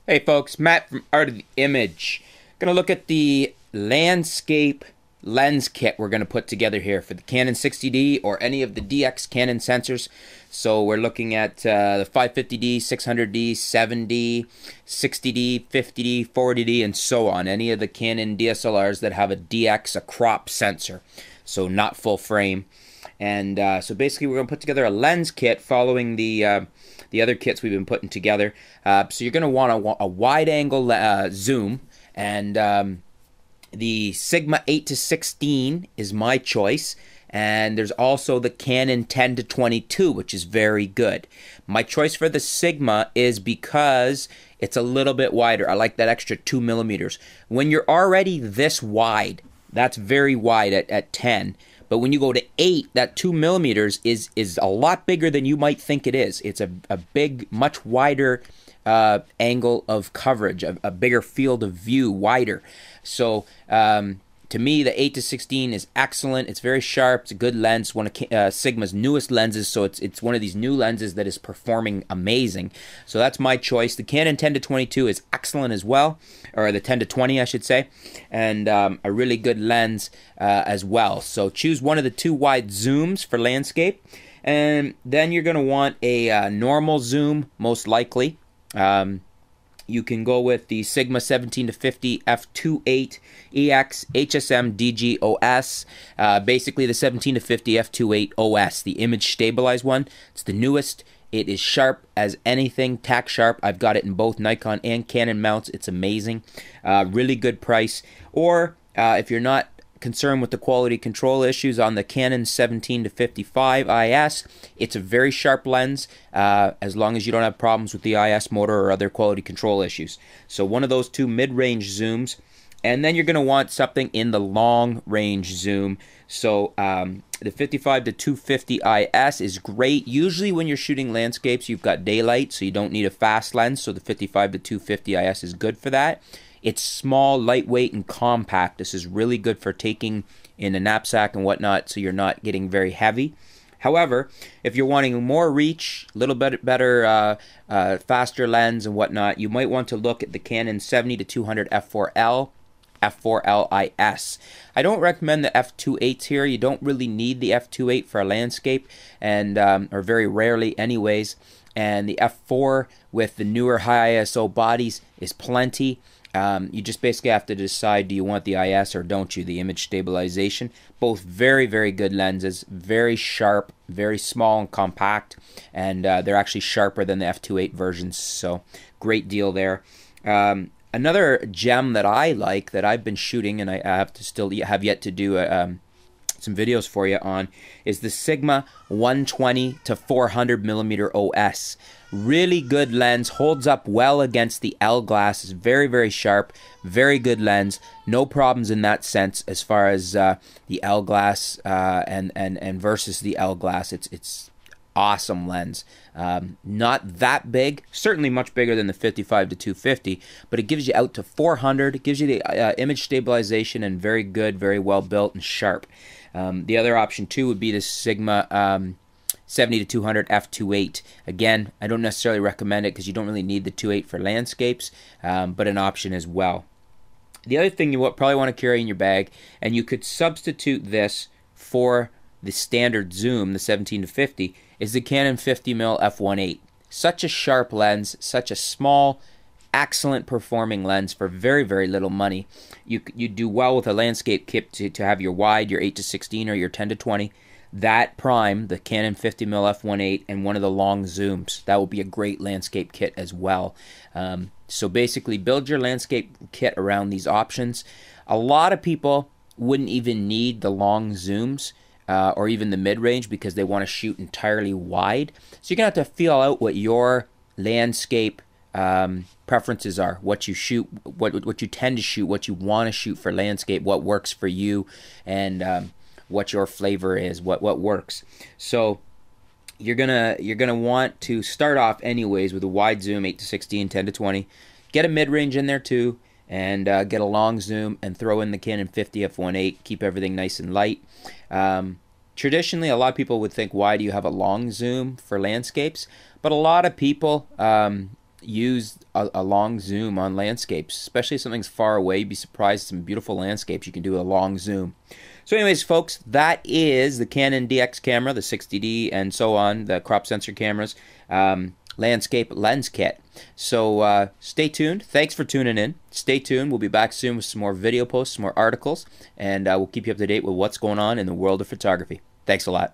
Hey folks, Matt from Art of the Image. Gonna look at the landscape lens kit we're gonna put together here for the Canon 60D or any of the DX Canon sensors. So we're looking at the 550D, 600D, 7D, 60D, 50D, 40D, and so on. Any of the Canon DSLRs that have a DX, a crop sensor, so not full frame. And so basically we're going to put together a lens kit following the other kits we've been putting together. So you're going to want a wide angle zoom, and the Sigma 8-16 is my choice. And there's also the Canon 10-22, which is very good. My choice for the Sigma is because it's a little bit wider. I like that extra 2 millimeters. When you're already this wide, that's very wide at 10. But when you go to 8, that 2 millimeters is a lot bigger than you might think it is. It's a big, much wider angle of coverage, a bigger field of view, wider. So to me, the 8-16 is excellent. It's very sharp. It's a good lens. One of Sigma's newest lenses, so it's one of these new lenses that is performing amazing. So that's my choice. The Canon 10-22 is excellent as well, or the 10-20, I should say, and a really good lens as well. So choose one of the two wide zooms for landscape, and then you're going to want a normal zoom, most likely. You can go with the Sigma 17-50 f2.8 EX HSM DG OS. Basically the 17-50 f2.8 OS, the image stabilized one. It's the newest. It is sharp as anything, tack sharp. I've got it in both Nikon and Canon mounts. It's amazing. Really good price. Or if you're not concerned with the quality control issues, on the Canon 17-55 IS, it's a very sharp lens as long as you don't have problems with the IS motor or other quality control issues. So one of those two mid-range zooms, and then you're going to want something in the long-range zoom. So the 55-250 IS is great. Usually when you're shooting landscapes, you've got daylight, so you don't need a fast lens, so the 55-250 IS is good for that. It's small, lightweight, and compact. This is really good for taking in a knapsack and whatnot, so you're not getting very heavy. However, if you're wanting more reach, a little bit better, faster lens and whatnot, you might want to look at the Canon 70-200 f4L, f4L IS. I don't recommend the f2.8s here. You don't really need the f2.8 for a landscape, and or very rarely anyways. And the f4 with the newer high ISO bodies is plenty. You just basically have to decide, do you want the IS or don't you, the image stabilization. Both very, very good lenses, very sharp, very small and compact, and they're actually sharper than the f2.8 versions, so great deal there. Another gem that I like, that I've been shooting, and I have to still have yet to do some videos for you on, is the Sigma 120-400 millimeter OS. Really good lens, holds up well against the L glass, is very, very sharp, very good lens, no problems in that sense as far as the L glass and versus the L glass. It's awesome lens. Not that big, certainly much bigger than the 55-250, but it gives you out to 400. It gives you the image stabilization, and very good, very well built and sharp. The other option too would be the Sigma 70-200 f2.8. Again, I don't necessarily recommend it because you don't really need the 2.8 for landscapes, but an option as well. The other thing you probably want to carry in your bag, and you could substitute this for the standard zoom, the 17-50, is the Canon 50mm f1.8. Such a sharp lens, such a small, excellent performing lens for very, very little money. You do well with a landscape kit to have your wide, your 8-16 or your 10-20. That prime, the Canon 50mm f1.8, and one of the long zooms. That will be a great landscape kit as well. So basically build your landscape kit around these options. A lot of people wouldn't even need the long zooms or even the mid-range because they want to shoot entirely wide. So you're going to have to feel out what your landscape preferences are, what you shoot, what you tend to shoot, what you want to shoot for landscape, what works for you, and what your flavor is, what works. So you're gonna want to start off anyways with a wide zoom, 8-16, 10-20. Get a mid-range in there too, and get a long zoom, and throw in the Canon 50 f1.8. Keep everything nice and light. Traditionally, a lot of people would think, why do you have a long zoom for landscapes? But a lot of people use a long zoom on landscapes, especially if something's far away. You'd be surprised, some beautiful landscapes you can do a long zoom. So anyways, folks, that is the Canon DX camera, the 60D, and so on, the crop sensor cameras, landscape lens kit. So stay tuned. Thanks for tuning in. Stay tuned. We'll be back soon with some more video posts, some more articles, and we'll keep you up to date with what's going on in the world of photography. Thanks a lot.